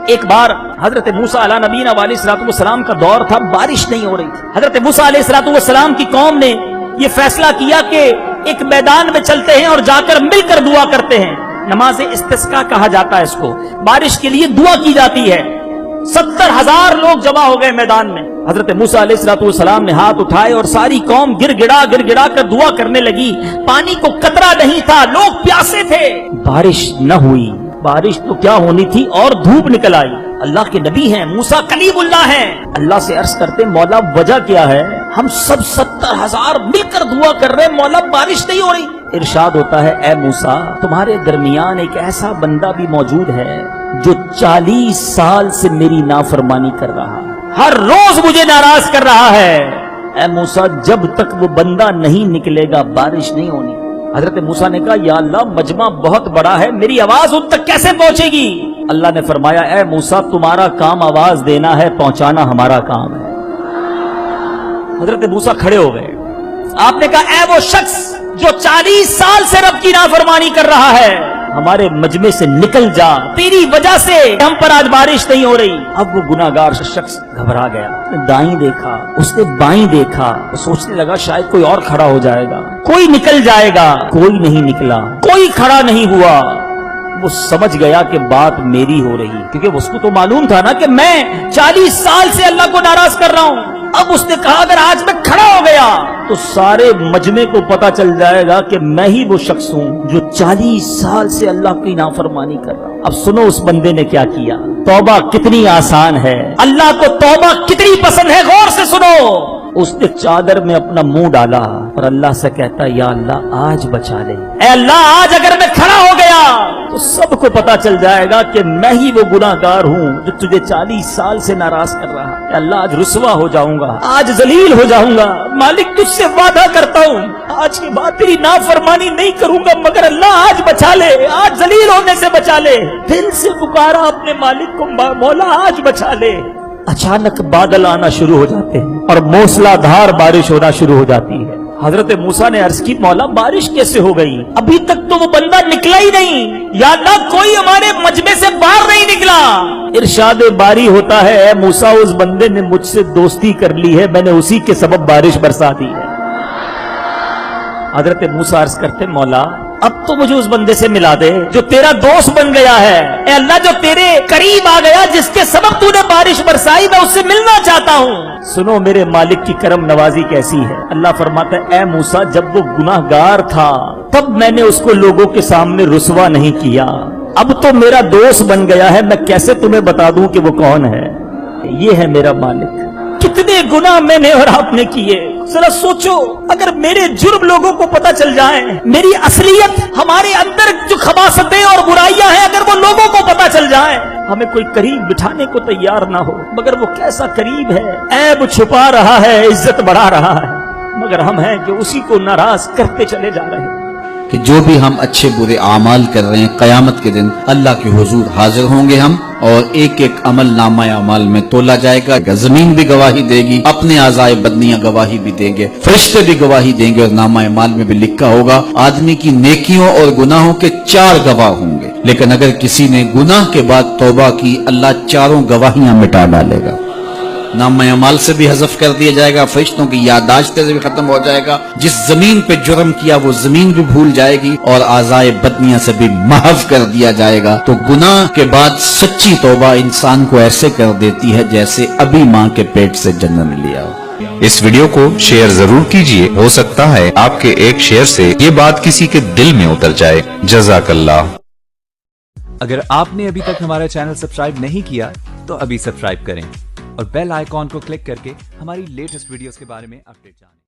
ایک بار حضرت موسیٰ علیہ نبینا علیہ السلام کا دور تھا، بارش نہیں ہو رہی تھی۔ حضرت موسیٰ علیہ السلام کی قوم نے یہ فیصلہ کیا کہ ایک میدان میں چلتے ہیں اور جا کر مل کر دعا کرتے ہیں۔ نماز استسقاء کہا جاتا ہے اس کو، بارش کے لیے دعا کی جاتی ہے۔ 70,000 لوگ جمع ہو گئے میدان میں۔ حضرت موسیٰ علیہ السلام نے ہاتھ اٹھائے اور ساری قوم گر گڑا کر دعا کرنے لگی۔ پانی کو قطرہ نہیں تھا، لوگ پیاسے تھے، بارش نہ ہوئی۔ بارش تو کیا ہونی تھی اور دھوپ نکل آئی۔ اللہ کے نبی ہیں، موسیٰ کلیم اللہ ہیں، اللہ سے عرض کرتے مولا وجہ کیا ہے؟ ہم سب 70,000 مل کر دعا کر رہے ہیں، مولا بارش نہیں ہو رہی۔ ارشاد ہوتا ہے اے موسیٰ تمہارے درمیان ایک ایسا بندہ بھی موجود ہے جو 40 سال سے میری نافرمانی کر رہا ہے، ہر روز مجھے ناراض کر رہا ہے۔ اے موسیٰ جب تک وہ بندہ نہیں نکلے گا بارش نہیں ہونی۔ حضرت موسیٰ نے کہا یا اللہ مجمع بہت بڑا ہے، میری آواز ان تک کیسے پہنچے گی؟ اللہ نے فرمایا اے موسیٰ تمہارا کام آواز دینا ہے، پہنچانا ہمارا کام ہے۔ حضرت موسیٰ کھڑے ہو گئے۔ آپ نے کہا اے وہ شخص جو 40 سال سے رب کی نافرمانی کر رہا ہے، ہمارے مجمع سے نکل جا، تیری وجہ سے ہم پر آج بارش نہیں ہو رہی۔ اب وہ گناہگار شخص گھبرا گیا، اس نے دائیں دیکھا، اس نے بائیں دیکھا، وہ سوچنے لگا شاید کوئی اور کھڑا ہو جائے گا، کوئی نکل جائے گا، کوئی نہیں نکلا، کوئی کھڑا نہیں ہوا۔ وہ سمجھ گیا کہ بات میری ہو رہی، کیونکہ اس کو تو معلوم تھا نا کہ میں 40 سال سے اللہ کو ناراض کر رہا ہوں۔ اب اس نے کہا اگر آج میں کھڑا ہو گیا تو سارے مجمع کو پتا چل جائے گا کہ میں ہی وہ شخص ہوں جو 40 سال سے اللہ کی نافرمانی کر رہا ہوں۔ اب سنو اس بندے نے کیا کیا۔ توبہ کتنی آسان ہے، اللہ کو توبہ کتنی پسند ہے، غور سے سنو۔ اس نے چادر میں اپنا منہ ڈالا اور اللہ سے کہتا یا اللہ آج بچا لے، اے اللہ آج اگر میں کھڑا ہو گیا تو سب کو پتا چل جائے گا کہ میں ہی وہ گناہگار ہوں جو تجھے 40 سال سے ناراض کر رہا ہے۔ اے اللہ آج رسوا ہو جاؤں گا، آج ذلیل ہو جاؤں گا، مالک تجھ سے وعدہ کرتا ہوں آج کے بعد تیری نافرمانی نہیں کروں گا، مگر اللہ آج بچا لے، آج ذلیل ہونے سے بچا لے۔ دل سے پکارا اپنے مالک کو مولا آج بچا لے۔ اچانک بادل آنا شروع ہو جاتے ہیں اور موسلا دھار بارش ہونا شروع ہو جاتی ہے۔ حضرت موسیٰ نے عرض کی مولا بارش کیسے ہو گئی؟ ابھی تک تو وہ بندہ نکلا ہی نہیں، یا اللہ کوئی ہمارے مجمع سے باہر نہیں نکلا۔ ارشاد باری ہوتا ہے اے موسیٰ اس بندے نے مجھ سے دوستی کر لی ہے، میں نے اسی کے سبب بارش برسا دی ہے۔ حضرت موسیٰ عرض کرتے مولا اب تو مجھے اس بندے سے ملا دے جو تیرا دوست بن گیا ہے، اے اللہ جو تیرے قریب آ گیا، جس کے سبب تو نے بارش برسائی، میں اس سے ملنا چاہتا ہوں۔ سنو میرے مالک کی کرم نوازی کیسی ہے۔ اللہ فرماتا ہے اے موسیٰ جب وہ گناہگار تھا تب میں نے اس کو لوگوں کے سامنے رسوا نہیں کیا، اب تو میرا دوست بن گیا ہے، میں کیسے تمہیں بتا دوں کہ وہ کون ہے؟ یہ ہے میرا مالک۔ کتنے گناہ میں نے اور آپ نے کیے، ذرا سوچو اگر میرے جرم لوگوں کو پتا چل جائیں، میری اصلیت، ہمارے اندر جو خباثتیں اور برائیاں ہیں اگر وہ لوگوں کو پتا چل جائیں، ہمیں کوئی قریب بٹھانے کو تیار نہ ہو، مگر وہ کیسا قریب ہے، عیب چھپا رہا ہے، عزت بڑھا رہا ہے، مگر ہم ہیں کہ اسی کو ناراض کرتے چلے جا رہے ہیں۔ کہ جو بھی ہم اچھے برے اعمال کر رہے ہیں قیامت کے دن اللہ کے حضور حاضر ہوں گے ہم، اور ایک ایک عمل نامہ اعمال میں تولا جائے گا۔ زمین بھی گواہی دے گی، اپنے اعضائے بدنیاں گواہی بھی دیں گے، فرشتے بھی گواہی دیں گے، اور نامہ اعمال میں بھی لکھا ہوگا آدمی کی نیکیوں اور گناہوں کے 4 گواہ ہوں گے، لیکن اگر کسی نے گناہ کے بعد توبہ کی اللہ 4 گواہیاں مٹا ڈالے گا، نامہ اعمال سے بھی حذف کر دیا جائے گا، فرشتوں کی یادداشت سے بھی ختم ہو جائے گا، جس زمین پہ جرم کیا وہ زمین بھی بھول جائے گی، اور اعضائے بدنیاں سے بھی محو کر دیا جائے گا۔ تو گناہ کے بعد سچی توبہ انسان کو ایسے کر دیتی ہے جیسے ابھی ماں کے پیٹ سے جنم لیا ہو۔ اس ویڈیو کو شیئر ضرور کیجئے، ہو سکتا ہے آپ کے ایک شیئر سے یہ بات کسی کے دل میں اتر جائے۔ جزاک اللہ۔ اگر آپ نے ابھی تک ہمارا چینل سبسکرائب نہیں کیا تو ابھی سبسکرائب کریں اور بیل آئیکن کو کلک کر کے ہماری لیٹسٹ ویڈیوز کے بارے میں اپڈیٹ جانیں۔